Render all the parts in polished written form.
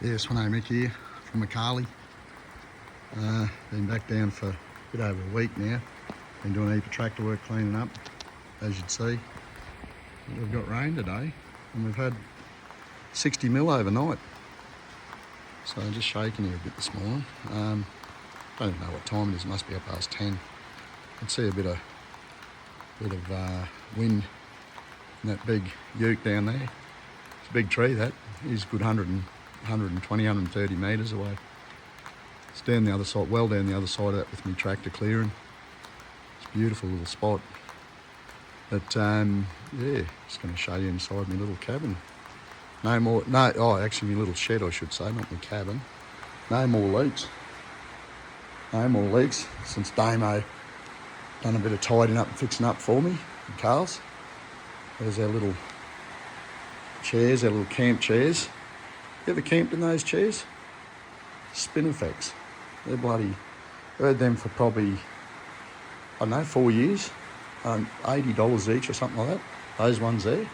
Yeah, Swano Mick here from Macali. Been back down for a bit over a week now. Been doing a heap of tractor work cleaning up, as you'd see. We've got rain today and we've had 60 mil overnight. So I'm just shaking here a bit this morning. Don't even know what time it is, it must be up past 10. I can see a bit of wind in that big ute down there. It's a big tree that. He's a good 120, 130 metres away. It's down the other side, well down the other side of that with my tractor clearing. It's a beautiful little spot. But yeah, just going to show you inside my little cabin. Actually my little shed I should say, not my cabin. No more leaks. No more leaks since Damo done a bit of tidying up and fixing up for me and Carl's. There's our little chairs, our little camp chairs. You ever camped in those chairs? Spinifex. They're bloody, I had them for probably, I don't know, 4 years. $80 each or something like that. Those ones there.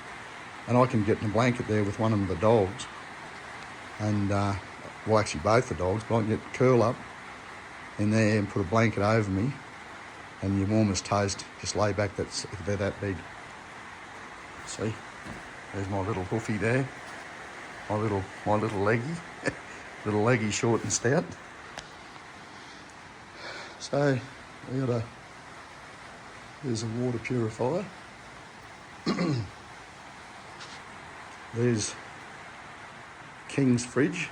And I can get in a blanket there with one of the dogs. And, well actually both the dogs, but I can curl up in there and put a blanket over me. And your warmest toast, just lay back, they're that big. See, there's my little hoofy there. My little leggy, little leggy short and stout. So there's a water purifier. There's King's fridge.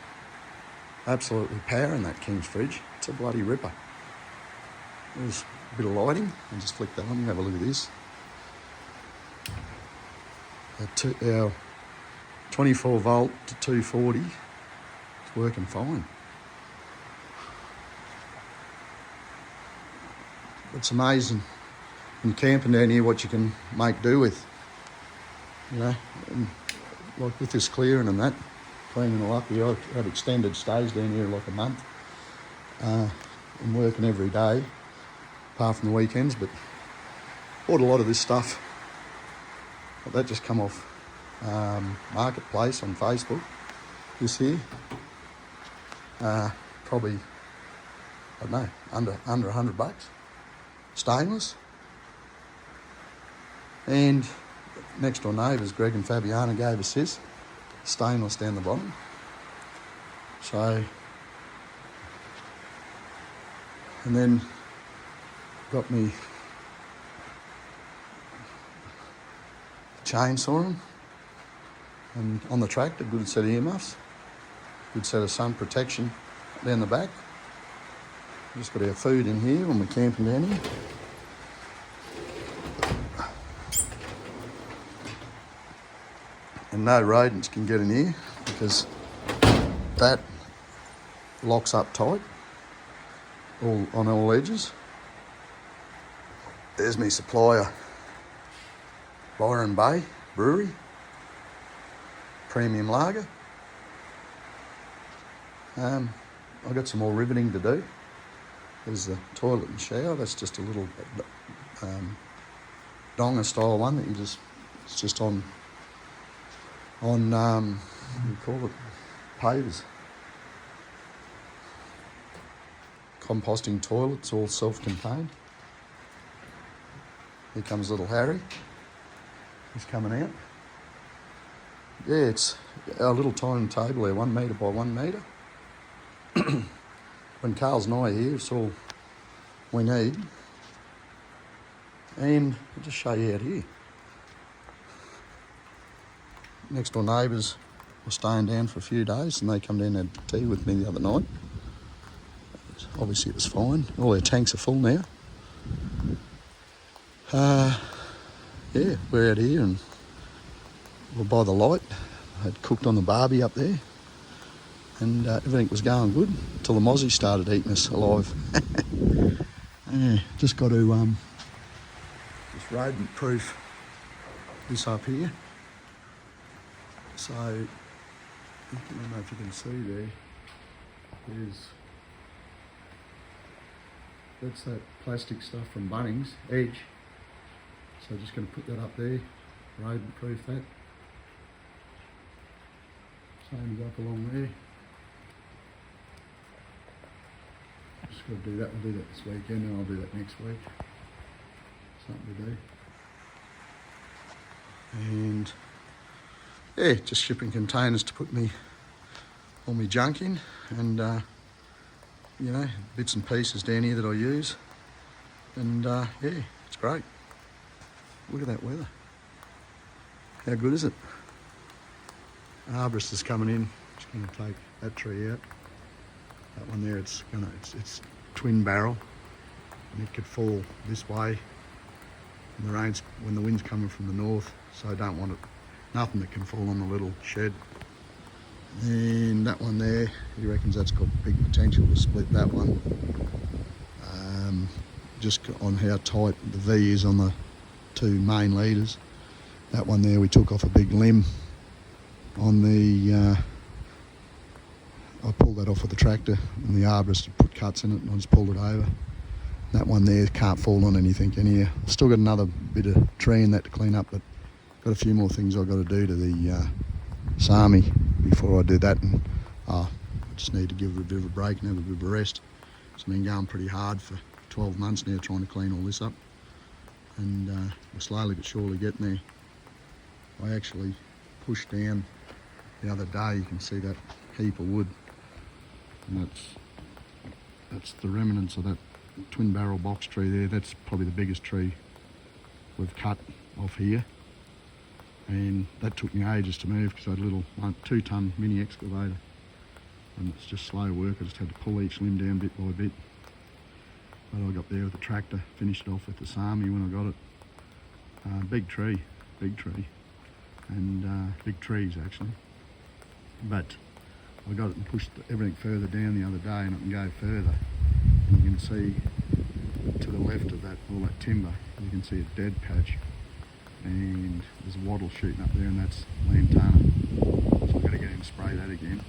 Absolutely powering that King's fridge. It's a bloody ripper. There's a bit of lighting. I'll just flick that on and have a look at this. Our 24 volt to 240, it's working fine. It's amazing in camping down here what you can make do with, you know, and like with this clearing and that, cleaning it up. I've had extended stays down here like a month. I'm working every day, apart from the weekends, but bought a lot of this stuff. But that just come off Marketplace on Facebook. This here, probably, I don't know, under $100. Stainless. And next door neighbours, Greg and Fabiana, gave us this. Stainless down the bottom. So, and then got me chainsaw and on the tractor, good set of earmuffs, good set of sun protection down the back. Just got our food in here when we're camping down here. And no rodents can get in here because that locks up tight on all edges. There's my supplier, Byron Bay Brewery, premium lager. I've got some more riveting to do. There's the toilet and shower. That's just a little donga style one that it's just on what do you call it, pavers. Composting toilets, all self-contained. Here comes little Harry. He's coming out. Yeah, it's our little tiny table there, 1 metre by 1 metre. When Carl's and I are here, it's all we need. And I'll just show you out here. Next door neighbours were staying down for a few days and they come down and had tea with me the other night. Obviously it was fine. All their tanks are full now. Yeah, we're out here and we're by the light. I had cooked on the barbie up there and everything was going good until the mozzie started eating us alive. Yeah, just got to just rodent proof this up here. So, I don't know if you can see that's that plastic stuff from Bunnings, Edge. So just going to put that up there, rodent proof that. Same as up along there. Just got to do that. We'll do that this weekend, and I'll do that next week. Something to do. And yeah, just shipping containers to put all my junk in, and you know, bits and pieces down here that I use. And yeah, it's great. Look at that weather. How good is it? Arborist is coming in. Just going to take that tree out. That one there, it's twin barrel, and it could fall this way. And when the wind's coming from the north, so I don't want it. Nothing that can fall on the little shed. And that one there, he reckons that's got big potential to split that one. Just on how tight the V is on the two main leaders. That one there, we took off a big limb on the, I pulled that off with the tractor, and the arborist put cuts in it, and I just pulled it over. That one there can't fall on anything in here. I've still got another bit of tree in that to clean up, but got a few more things I've got to do to the Sami before I do that, and I just need to give it a bit of a break and have a bit of a rest. It's been going pretty hard for 12 months now trying to clean all this up, and we're slowly but surely getting there. I actually pushed down the other day, you can see that heap of wood, and that's the remnants of that twin barrel box tree there. That's probably the biggest tree we've cut off here, and that took me ages to move because I had a little 2-ton mini excavator, and it's just slow work. I just had to pull each limb down bit by bit. But I got there with the tractor, finished off with the Sami when I got it. Big tree, and big trees actually. But I got it and pushed everything further down the other day, and I can go further. And you can see to the left of that, all that timber, you can see a dead patch. And there's a wattle shooting up there, and that's lantana. So I've got to get in and spray that again.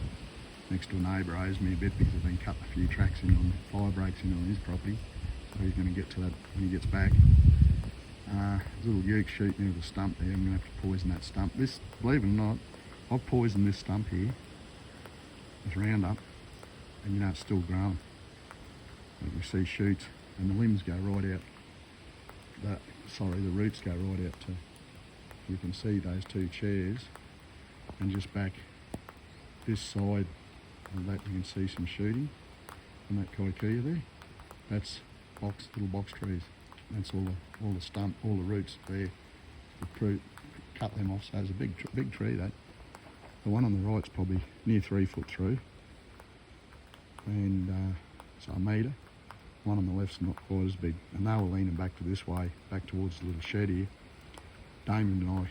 Next door neighbour owes me a bit because I've been cutting a few tracks in on fire breaks in on his property. So he's going to get to that when he gets back. There's a little uke shooting there with a stump there. I'm going to have to poison that stump. This, believe it or not, I've poisoned this stump here with Roundup, and you know it's still growing. You can see shoots, and the limbs go right out. The roots go right out to, you can see those two chairs, and just back this side of that you can see some shooting on that kikuyu there. That's little box trees. That's all the stump, all the roots there. We cut them off, so it's a big tree that. The one on the right's probably near 3 foot through, and so a metre. One on the left's not quite as big, and they were leaning back to this way, back towards the little shed here. Damon and I,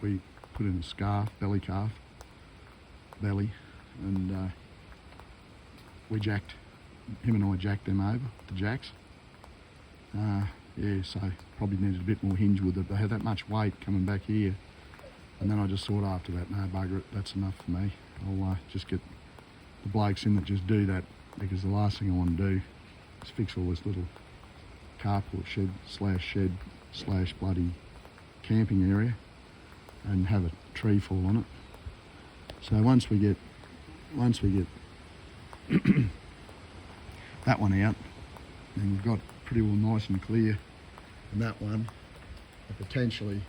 we put in a scarf, belly, and him and I jacked them over, the jacks. Yeah, so probably needed a bit more hinge with it. They had that much weight coming back here, and then I just thought after that, no, bugger it, that's enough for me. I'll just get the blokes in that just do that, because the last thing I want to do is fix all this little carport shed / bloody camping area and have a tree fall on it. So once we get that one out, then we've got pretty well nice and clear, and that one, potentially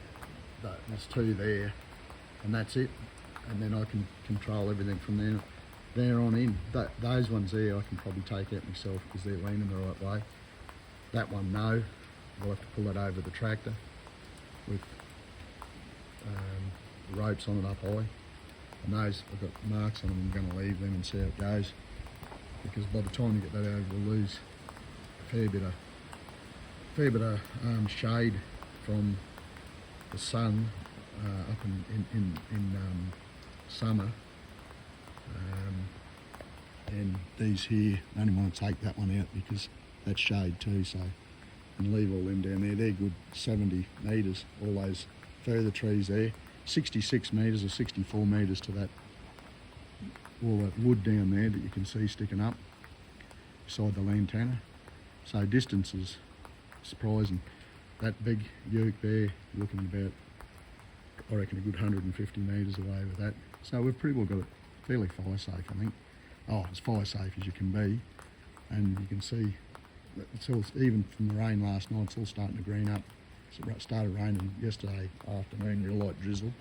there's two there, and that's it, and then I can control everything from there on in. Those ones there I can probably take out myself because they're leaning the right way. That one, no, I'll have to pull that over the tractor with the ropes on it up high, and those I've got marks on them. I'm going to leave them and see how it goes, because by the time you get that over we'll lose a fair bit of shade from the sun up in summer, and these here, I only want to take that one out because that's shade too, so, and leave all them down there. They're good 70 metres, all those further trees there, 66 metres or 64 metres to that, all that wood down there that you can see sticking up beside the lantana. So distance is surprising. That big uke there, looking about, I reckon, a good 150 metres away with that. So we've pretty well got it fairly fire safe, I think. Oh, as fire safe as you can be. and you can see that it's all, even from the rain last night, it's all starting to green up. So it started raining yesterday afternoon, real light drizzle.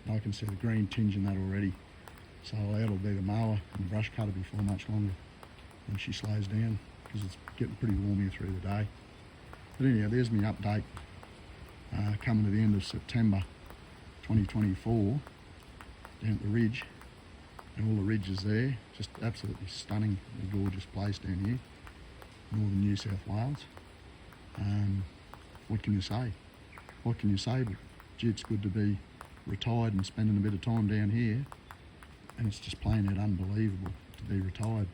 And I can see the green tinge in that already. So that'll be the mower and the brush cutter before much longer when she slows down, because it's getting pretty warm here through the day. But anyhow, there's my update coming to the end of September 2024 down at the ridge, and all the ridges there, just absolutely stunning, a gorgeous place down here, northern New South Wales. What can you say? What can you say? But gee, it's good to be retired and spending a bit of time down here, and it's just plain out unbelievable to be retired.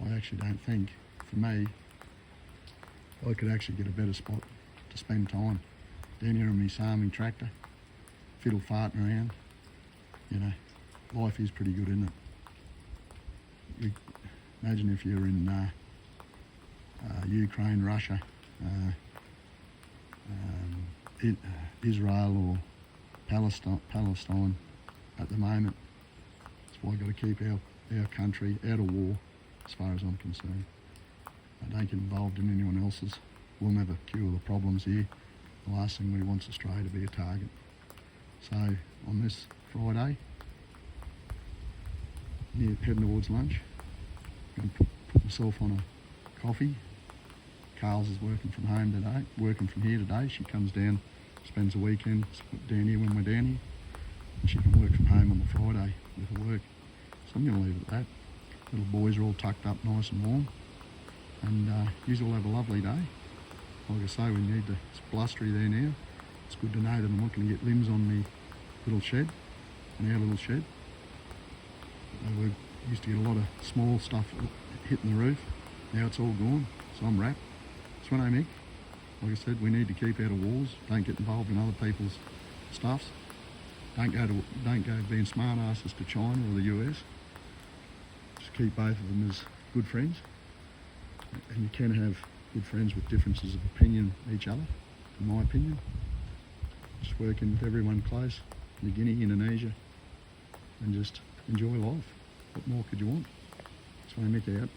I actually don't think, for me, I could actually get a better spot to spend time. Down here on my farming tractor, fiddle farting around, you know, life is pretty good, isn't it? Imagine if you're in Ukraine, Russia, Israel or Palestine at the moment. That's why I've got to keep our country out of war, as far as I'm concerned. I don't get involved in anyone else's. We'll never cure the problems here. The last thing we want is Australia to be a target. So on this Friday, heading towards lunch, I'm going to put myself on a coffee. Carl's is working from home today, working from here today. She comes down, spends the weekend down here when we're down here, and she can work from home on the Friday with her work. So I'm going to leave it at that. Little boys are all tucked up nice and warm, and you all have a lovely day. Like I say, we need to, it's blustery there now. It's good to know that I'm not going to get limbs on the little shed, on our little shed. We used to get a lot of small stuff hitting the roof. Now it's all gone, so I'm wrapped. That's what I mean. Like I said, we need to keep out of wars. Don't get involved in other people's stuffs. Don't go being smart asses to China or the US. Just keep both of them as good friends. And you can have good friends with differences of opinion each other, in my opinion. Just working with everyone close, New Guinea, Indonesia, and just enjoy life. What more could you want? That's why I make out.